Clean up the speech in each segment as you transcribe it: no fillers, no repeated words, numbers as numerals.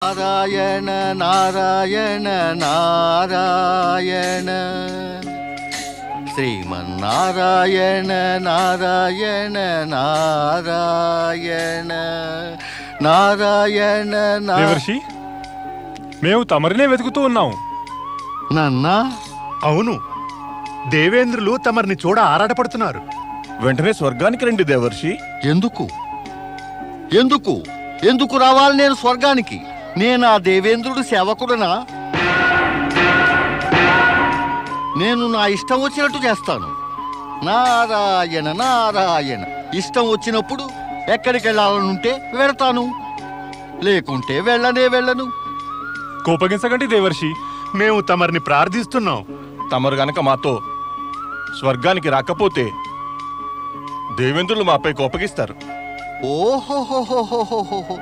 నారాయణ నారాయణ నారాయణ శ్రీమన్నారాయణ నారాయణ నారాయణ నారాయణ దేవర్షి, మేము తమరినే వెతుకుతూ ఉన్నాం. నన్నా? అవును, దేవేంద్రులు తమరిని చూడ ఆరాటపడుతున్నారు. వెంటనే స్వర్గానికి రండి దేవర్షి. ఎందుకు ఎందుకు ఎందుకు రావాలి నేను స్వర్గానికి? నేను ఆ దేవేంద్రుడు సేవకుడనా? నేను నా ఇష్టం వచ్చినట్టు చేస్తాను. నారాయణ నారాయణ. ఇష్టం వచ్చినప్పుడు ఎక్కడికి వెళ్ళాలనుంటే వెళ్తాను, లేకుంటే వెళ్ళను. కోపగించకండి దేవర్షి. మేము తమరిని ప్రార్థిస్తున్నాం. తమరు గనక మాతో స్వర్గానికి రాకపోతే దేవేంద్రులు మాపై కోపగిస్తారు. ఓహోహోహోహోహో,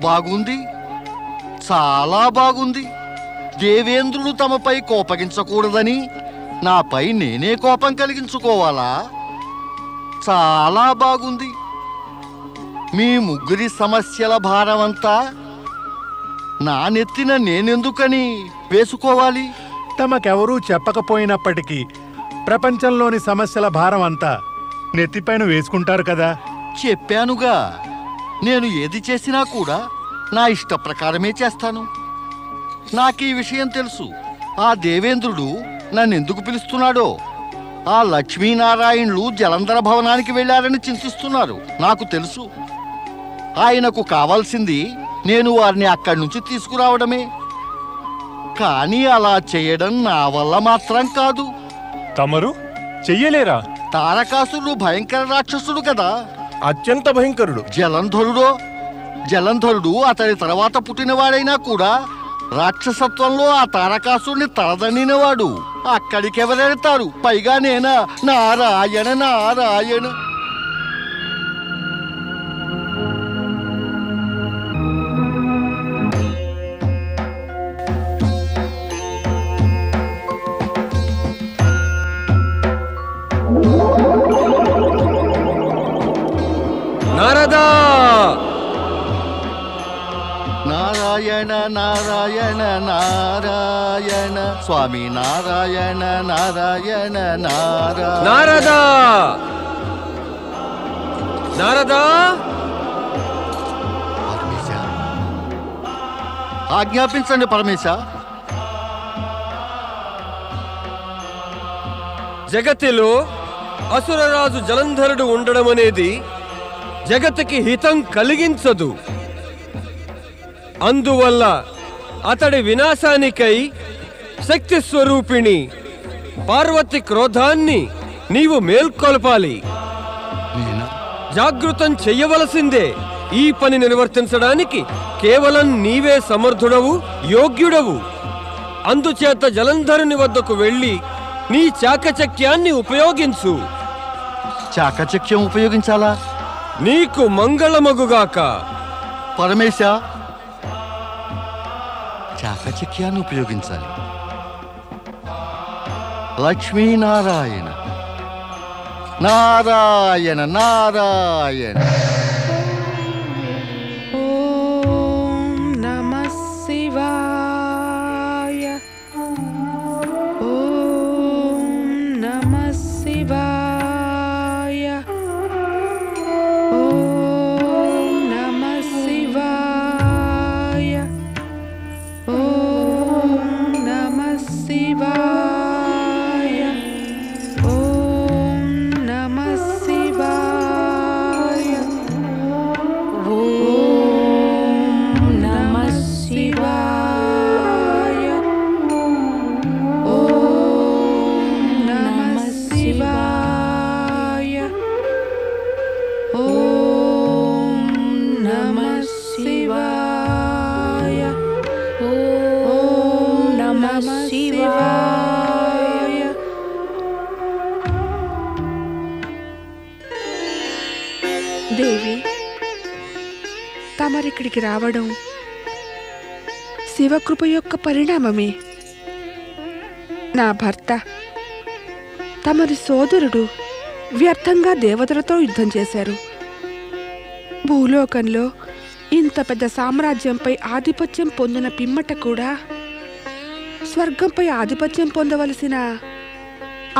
బాగుంది, చాలా బాగుంది. దేవేంద్రుడు తమపై కోపగించకూడదని నాపై నేనే కోపం కలిగించుకోవాలా? చాలా బాగుంది. మీ ముగ్గురి సమస్యల భారమంతా నా నెత్తిన నేనెందుకని వేసుకోవాలి? తమకెవరూ చెప్పకపోయినప్పటికీ ప్రపంచంలోని సమస్యల భారం అంతా నెత్తిపైన వేసుకుంటారు కదా. చెప్పానుగా, నేను ఏది చేసినా కూడా నా ఇష్ట ప్రకారమే చేస్తాను. నాకీ విషయం తెలుసు. ఆ దేవేంద్రుడు నన్నెందుకు పిలుస్తున్నాడో. ఆ లక్ష్మీనారాయణులు జలంధర భవనానికి వెళ్ళారని చింతిస్తున్నారు, నాకు తెలుసు. ఆయనకు కావాల్సింది నేను వారిని అక్కడి నుంచి తీసుకురావడమే. కానీ అలా చేయడం నా వల్ల మాత్రం కాదు. తమరు చెయ్యలేరా? తారకాసురుడు భయంకర రాక్షసుడు కదా, అత్యంత భయంకరుడు. జలంధరుడు అతని తర్వాత పుట్టినవాడైనా కూడా రాక్షసత్వంలో ఆ తారకాసురుని తలదన్నినవాడు. అక్కడికెవరెడతారు? పైగా నేనా? నారాయణ నారాయణ. నారదా! నారాయణ నారాయణ నారాయణ స్వామి నారాయణ నారాయణ నారాయణ. నారదా! నారదా! పరమేశ, ఆజ్ఞాపించండి పరమేశ. జగతిలో అసురరాజు జలంధరుడు ఉండడం అనేది జగతికి హితం కలిగించదు. అందువల్ల అతడి వినాశానికై శక్తి స్వరూపిణి పార్వతి క్రోధాన్ని నీవు మేల్కొల్పాలి. జాగృతం చెయ్యవలసిందే. ఈ పని నిర్వర్తించడానికి కేవలం నీవే సమర్థుడవు, యోగ్యుడవు. అందుచేత జలంధరుని వద్దకు వెళ్ళి నీ చాకచక్యాన్ని ఉపయోగించు. చాకచక్యం ఉపయోగించాలా? నీకు మంగళమగుగాక. పరమేశ, చాకచక్యాన్ని ఉపయోగించాలి. లక్ష్మీనారాయణ నారాయణ నారాయణ. ఓం నమః శివాయ. ఓం నమః శివాయ. ఓం నమః శివాయ. ఓం నమః శివాయ. ఓం నమః శివాయ. ఓం నమః శివాయ. ఓం నమః శివాయ. ఓం నమః శివాయ. ఓం నమః శివాయ. దేవి, తమరిక్కడికి రావడం శివకృప యొక్క పరిణామమే. నా భర్త, తమరి సోదరుడు వ్యర్థంగా దేవతలతో యుద్ధం చేశారు. భూలోకంలో ఇంత పెద్ద సామ్రాజ్యంపై ఆధిపత్యం పొందిన పిమ్మట కూడా స్వర్గంపై ఆధిపత్యం పొందవలసిన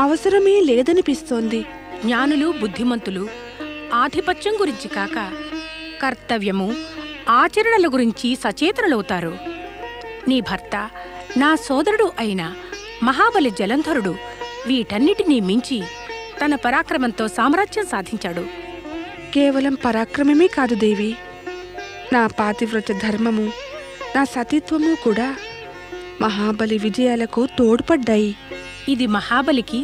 అవసరమే లేదనిపిస్తోంది. జ్ఞానులు బుద్ధిమంతులు ఆధిపత్యం గురించి కాక కర్తవ్యము ఆచరణల గురించి సచేతనులవుతారు. నీ భర్త నా సోదరుడు అయిన మహాబలి జలంధరుడు వీటన్నిటినీ మించి తన పరాక్రమంతో సామ్రాజ్యం సాధించాడు. కేవలం పరాక్రమమే కాదు దేవి, నా పాతివ్రత ధర్మము, నా సతీత్వము కూడా మహాబలి విజయాలకు తోడ్పడ్డాయి. ఇది మహాబలికి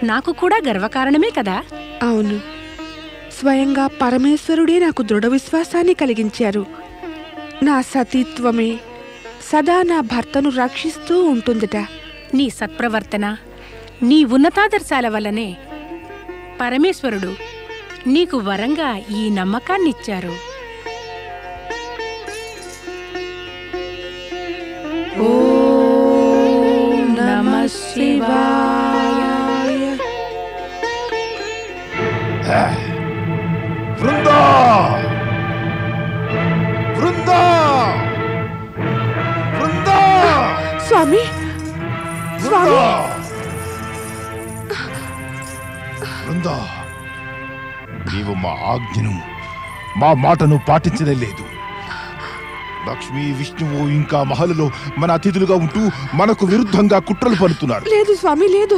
నాకు కూడా గర్వకారణమే కదా. అవును, స్వయంగా పరమేశ్వరుడే నాకు దృఢ విశ్వాసాన్ని కలిగించారు. నా సతీత్వమే సదా నా భర్తను రక్షిస్తూ ఉంటుందట. నీ సత్ప్రవర్తన, నీ ఉన్నతాదర్శాల వల్లనే పరమేశ్వరుడు నీకు వరంగా ఈ నమ్మకాన్నిచ్చారు. ఓం నమః శివాయ. బృందా బృందా బృందా స్వామి, స్వామి, బృందా, నీవు మా ఆజ్ఞను, మా మాటను పాటించనే లేదు. లక్ష్మీ, విష్ణువు ఇంకా మహలులో మన అతిథులుగా ఉంటూ మనకు విరుద్ధంగా కుట్రలు పన్నుతున్నారు. లేదు స్వామి, లేదు.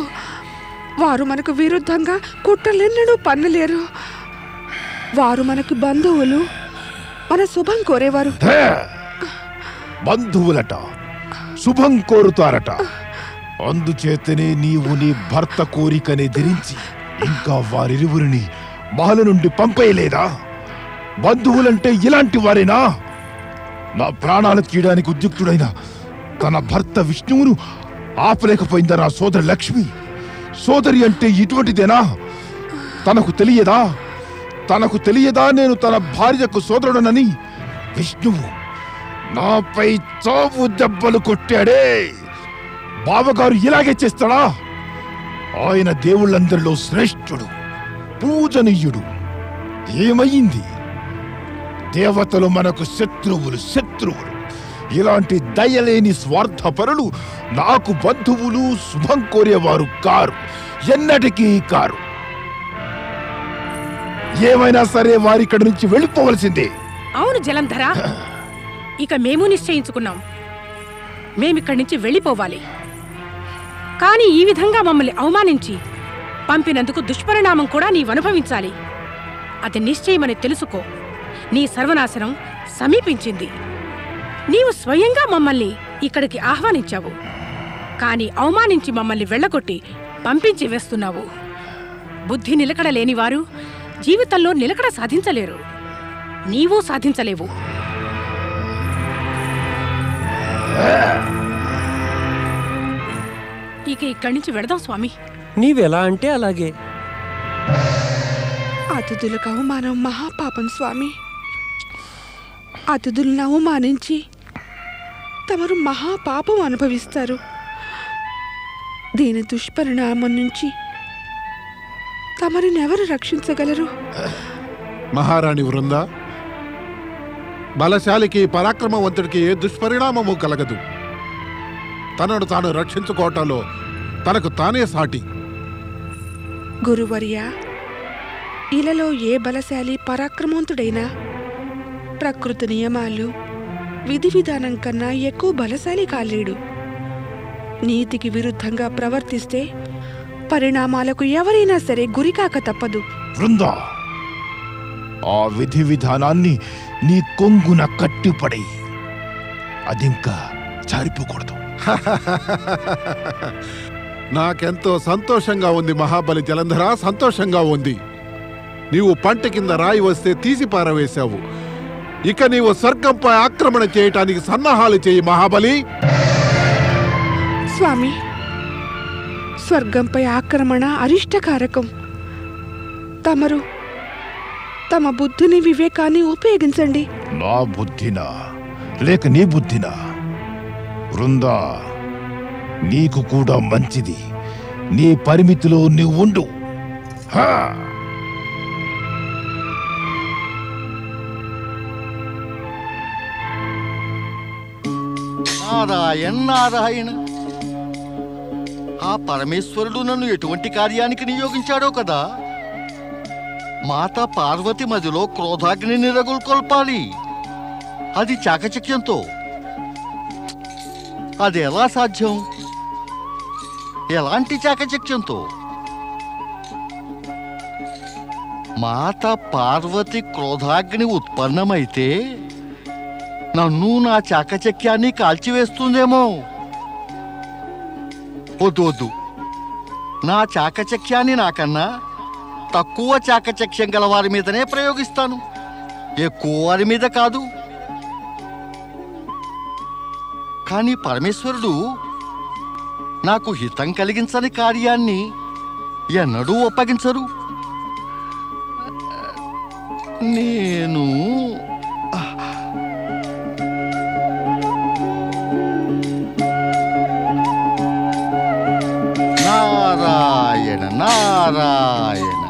వారు మనకు విరుద్ధంగా కుట్రలెన్నడూ పన్నలేరు. వారు మనకు బంధువులు, మన శుభం కోరేవారు. హే! బంధువులట, శుభం కోరుతారట. అందుచేతనే నీవు నీ భర్త కోరికనే ధరించి ఇంకా వారిరువురిని మహల నుండి పంపేయలేదా? బంధువులంటే ఇలాంటి వారేనా? నా ప్రాణాలు తీయడానికి ఉద్యుక్తుడైన తన భర్త విష్ణువును ఆపలేకపోయిందా నా సోదరి లక్ష్మి? సోదరి అంటే ఇటువంటిదేనా? తనకు తెలియదా నేను తన భార్యకు సోదరుడనని? విష్ణువు నాపై చావు దెబ్బలు కొట్టాడే. బావగారు ఇలాగే చేస్తాడా? ఆయన దేవుళ్ళందరిలో శ్రేష్ఠుడు, పూజనీయుడు. ఏమయ్యింది? దేవతలు మనకు శత్రువులు. ఇలాంటి దయలేని స్వార్థపరులు నాకు బంధువులు, శుభం కోరేవారు కారు, ఎన్నటికీ కారు. ఏమైనా సరే వారిక్కడి నుంచి వెళ్ళిపోవలసిందే. అవును జలంధర, ఇక మేము నిశ్చయించుకున్నాం. మేమిక్కడి నుంచి వెళ్ళిపోవాలి. కానీ ఈ విధంగా మమ్మల్ని అవమానించి పంపినందుకు దుష్పరిణామం కూడా నీవనుభవించాలి. అది నిశ్చయమని తెలుసుకో. నీ సర్వనాశనం సమీపించింది. నీవు స్వయంగా మమ్మల్ని ఇక్కడికి ఆహ్వానించావు, కానీ అవమానించి మమ్మల్ని వెళ్ళగొట్టి పంపించి వేస్తున్నావు. బుద్ధి నిలకడ లేనివారు జీవితంలో నిలకడ సాధించలేరు. నీవు సాధించలేవు. ఇక ఇక్కడి నుంచి వెళదాం స్వామి. నీవెలా అంటే అలాగే. అతిథులకు అవమానం మహాపాపం స్వామి. అతిథులను అవమానించి తమరు మహాపాపం అనుభవిస్తారు. దీని దుష్పరిణామం నుంచి తమరినెవరు రక్షించగలరు? మహారాణి వృంద, బలశాలికి పరాక్రమవంతుడికి ఏ దుష్పరిణామము కలగదు. తనను తాను రక్షించుకోవటంలో తనకు తానే సాటి. గురువర్య, ఇలలో ఏ బలశాలి పరాక్రమవంతుడైనా ప్రకృతి నియమాలు, విధి విధానం కన్నా ఎక్కువ బలశాలి కాలేడు. నీతికి విరుద్ధంగా ప్రవర్తిస్తే పరిణామాలకు ఎవరైనా సరే గురికాక తప్పదు. బృందా, ఆ విధి విధానాన్ని నీ కొంగున కట్టిపడై, అదింకా జారిపోకూడదు. నాకెంతో సంతోషంగా ఉంది మహాబలి జలంధర, సంతోషంగా ఉంది. నీవు పంట కింద రాయి వస్తే తీసి పారవేశావు. ఇక నీవు స్వర్గంపై ఆక్రమణ చేయటానికి సన్నాహాలు చేయి మహాబలి. స్వామి, స్వర్గంపై ఆక్రమణ అరిష్టకారకం. తమరు తమ బుద్ధిని, వివేకాన్ని ఉపయోగించండి. నా బుద్ధినా లేక నీ బుద్ధినా? వృందా, నీకు కూడా మంచిది. నీ పరిమితిలో నీవు ఉండు. హా! నారాయణ నారాయణ. ఆ పరమేశ్వరుడు నన్ను ఎటువంటి కార్యానికి నియోగించాడో కదా. మాత పార్వతి మదిలో క్రోధాగ్నిని రగులుకొల్పాలి. అది చాకచక్యంతో. అది ఎలా సాధ్యం? ఎలాంటి చాకచక్యంతో? మాత పార్వతి క్రోధాగ్ని ఉత్పన్నమైతే నన్ను నా చాకచక్యాన్ని కాల్చివేస్తుందేమో. వద్దు, నా చాకచక్యాన్ని నాకన్నా తక్కువ చాకచక్యం గల వారి మీదనే ప్రయోగిస్తాను, ఎక్కువ వారి మీద కాదు. కానీ పరమేశ్వరుడు నాకు హితం కలిగించని కార్యాన్ని ఎన్నడూ ఒప్పగించరు. నేను నారాయణ నారాయణ.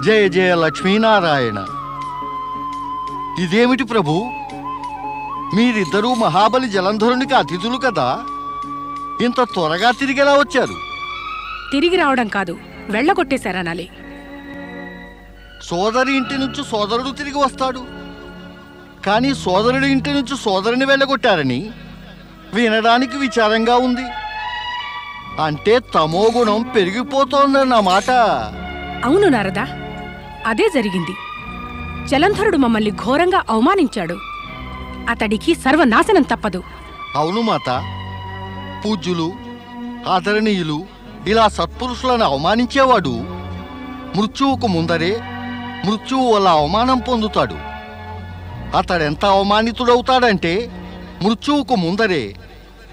జయ జయ లక్ష్మీనారాయణ. ఇదేమిటి ప్రభు, మీరిద్దరూ మహాబలి జలంధరునికి అతిథులు కదా, ఇంత త్వరగా తిరిగెలా వచ్చారు? తిరిగి రావడం కాదు, వెళ్ళగొట్టేశారనాలి. సోదరి ఇంటి నుంచి సోదరుడు తిరిగి వస్తాడు, కానీ సోదరుడి ఇంటి నుంచి సోదరిని వెళ్ళగొట్టారని వినడానికి విచారంగా ఉంది. అంటే తమో గుణం పెరిగిపోతోందన్న మాట. అవును నారదా, అదే జరిగింది. జలంధరుడు మమ్మల్ని ఘోరంగా అవమానించాడు. అతడికి సర్వనాశనం తప్పదు. అవును మాత, పూజ్యులు ఆదరణీయులు ఇలా సత్పురుషులను అవమానించేవాడు మృత్యువుకు ముందరే మృత్యువు వల్ల అవమానం పొందుతాడు. అతడెంత అవమానితుడవుతాడంటే మృత్యువుకు ముందరే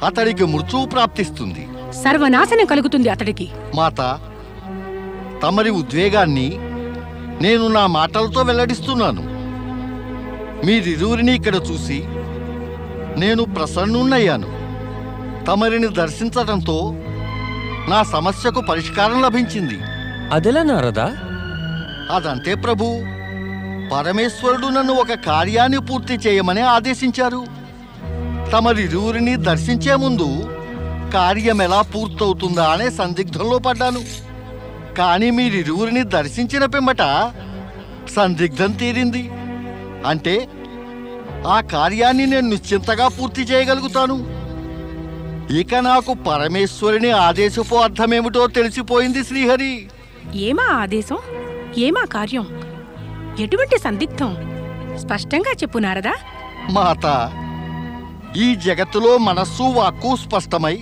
అతడికి మృత్యువు ప్రాప్తిస్తుంది, సర్వనాశనం కలుగుతుంది అతడికి. మాత, తమరి ఉద్వేగాన్ని నేను నా మాటలతో వెల్లడిస్తున్నాను. మీరిరువురిని ఇక్కడ చూసి నేను ప్రసన్నున్నయ్యాను. తమరిని దర్శించడంతో నా సమస్యకు పరిష్కారం లభించింది. అదెలా నారదా? అదంతే ప్రభు, పరమేశ్వరుడు నన్ను ఒక కార్యాన్ని పూర్తి చేయమని ఆదేశించారు. తమరిరువురిని దర్శించే ముందు కార్యం ఎలా పూర్తవుతుందా అనే సందిగ్ధంలో పడ్డాను. కానీ మీరిరువురిని దర్శించిన పిమ్మట సందిగ్ధం తీరింది. అంటే ఆ కార్యాన్ని నేను నిశ్చింతగా పూర్తి చేయగలుగుతాను. ఇక నాకు పరమేశ్వరుని ఆదేశపు అర్థమేమిటో తెలిసిపోయింది శ్రీహరి. ఏమా ఆదేశం, ఏమా కార్యం, ఎటువంటి సందిగ్ధం? స్పష్టంగా చెప్పు నారదా. మాత, ఈ జగత్తులో మనస్సు వాక్కు స్పష్టమై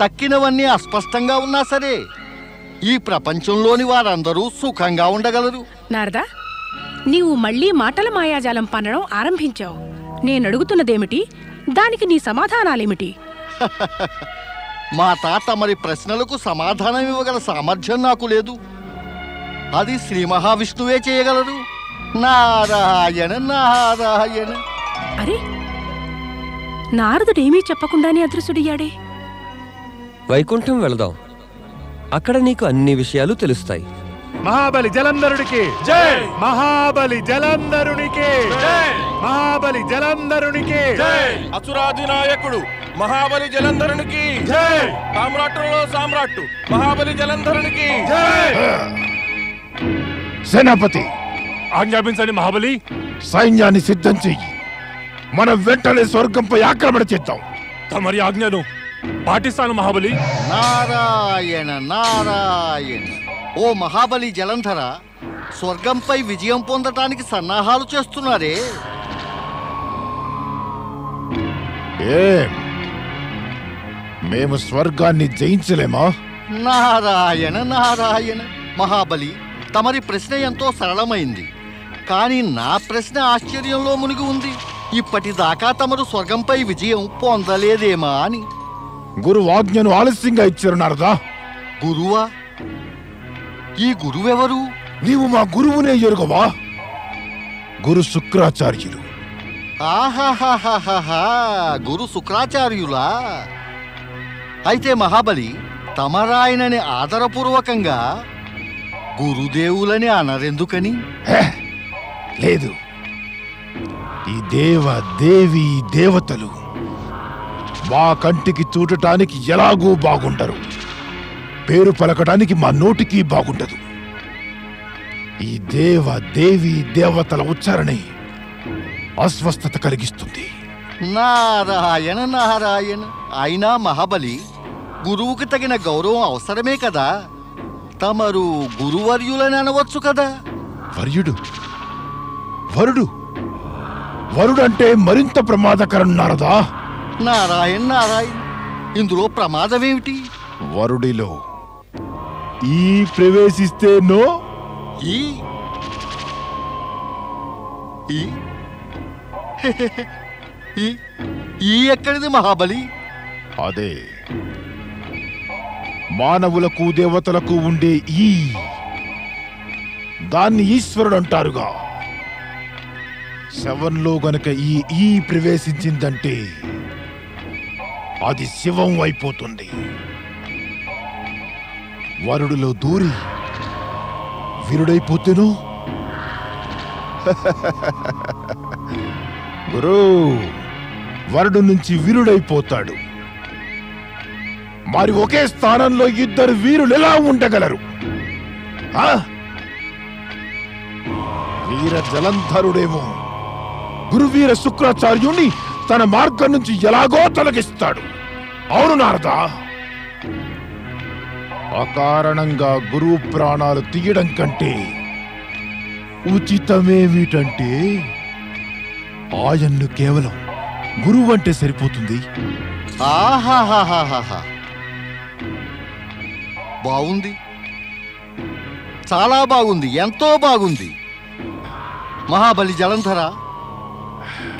తక్కినవన్నీ అస్పష్టంగా ఉన్నా సరే ఈ ప్రపంచంలోని వారందరూ సుఖంగా ఉండగలరు. నారదా, నీవు మళ్ళీ మాటల మాయాజాలం పనడం ఆరంభించావు. నేనడుగుతున్నదేమిటి, దానికి నీ సమాధానాలేమిటి? మాత, తమరి ప్రశ్నలకు సమాధానం ఇవ్వగల సామర్థ్యం నాకు లేదు. అది శ్రీ మహావిష్ణువే చేయగలరు. నారాయణ నారాయణ. అరే, నారదుడేమీ చెప్పకుండానే అదృశ్యుడయ్యాడే. వైకుంఠం వెళదాం, అక్కడ నీకు అన్ని విషయాలు తెలుస్తాయి. మహాబలి జలంధరుడికి జై! మహాబలి జలంధరునికి జై! మహాబలి జలంధరునికి జై! అసురాధినాయకుడు మహాబలి జలంధరునికి జై! సామ్రాట్టులో సామ్రాట్టు మహాబలి జలంధరునికి జై! సేనాపతి, ఆజ్ఞాపించండి మహాబలి. సైన్యాన్ని సిద్ధం చెయ్యి. మనం వెంటనే స్వర్గంపై ఆక్రమణ చేద్దాం. తమరి ఆజ్ఞను పాటిస్తాను మహాబలి. నారాయణ నారాయణ. ఓ మహాబలి జలంధర, స్వర్గంపై విజయం పొందటానికి సన్నాహాలు చేస్తున్నారే. ఏం, మేము స్వర్గాన్ని జయించలేమా? నారాయణ నారాయణ. మహాబలి, తమరి ప్రశ్న ఎంతో సరళమైంది, కానీ నా ప్రశ్న ఆశ్చర్యంలో మునిగి ఉంది. ఇప్పటిదాకా తమరు స్వర్గంపై విజయం పొందలేదేమా అని. గురువు ఆజ్ఞను ఆలస్యంగా ఇచ్చారు నారదా. గురువా? ఈ గురువెవరు? నీవు మా గురువునే ఎరుగవా? గురు శుక్రాచార్యులు. ఆహాహాహాహా, గురు శుక్రాచార్యులా? అయితే మహాబలి, తమరాయనని ఆదరపూర్వకంగా గురుదేవులని అనరెందుకని? లేదు, ఈ దేవి దేవతలు మా కంటికి చూడటానికి ఎలాగూ బాగుండరు, పేరు పలకడానికి మా నోటికి బాగుండదు. ఈ దేవి దేవతల ఉచ్చారణే అస్వస్థత కలిగిస్తుంది. నారాయణ నారాయణ. అయినా మహాబలి, గురువుకి తగిన గౌరవం అవసరమే కదా. తమరు గురువర్యులని అనవచ్చు కదా. వర్యుడు వరుడు వరుడంటే మరింత ప్రమాదకరం నారదా. నారాయణ నారాయణ. ఇందులో ప్రమాదమేమిటి? వరుడిలో ఈ ప్రవేశిస్తేనో ఈ ఈ ఈ ఈ ఎక్కడిది మహాబలి? అదే మానవులకు దేవతలకు ఉండే ఈ దాన్ని ఈశ్వరుడు అంటారుగా. శవంలో గనక ఈ ప్రవేశించిందంటే అది శివం అయిపోతుంది. వరుడిలో దూరి వీరుడైపోతేను గురు వరుడు నుంచి వీరుడైపోతాడు. మరి ఒకే స్థానంలో ఇద్దరు వీరులు ఎలా ఉండగలరు? వీర జలంధరుడేమో గురువీర శుక్రాచార్యుణ్ణి తన మార్గం నుంచి ఎలాగో తొలగిస్తాడు. అవును నారదా, అకారణంగా గురువు ప్రాణాలు తీయడం కంటే ఉచితమేమిటంటే ఆయన్ను కేవలం గురువు అంటే సరిపోతుంది. ఆహాహాహాహా, బాగుంది, చాలా బాగుంది, ఎంతో బాగుంది. మహాబలి జలంధర,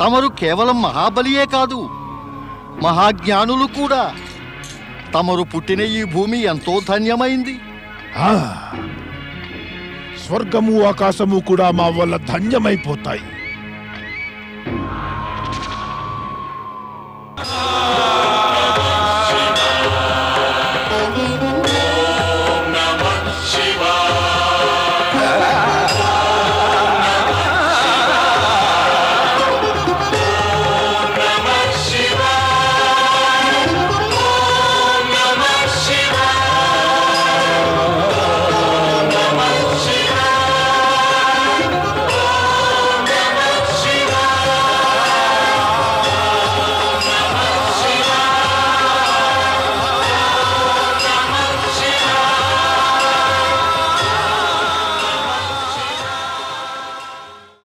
తమరు కేవలం మహాబలియే కాదు, మహాజ్ఞానులు కూడా. తమరు పుట్టిన ఈ భూమి ఎంతో ధన్యమైంది. స్వర్గము ఆకాశము కూడా మా వల్ల ధన్యమైపోతాయి.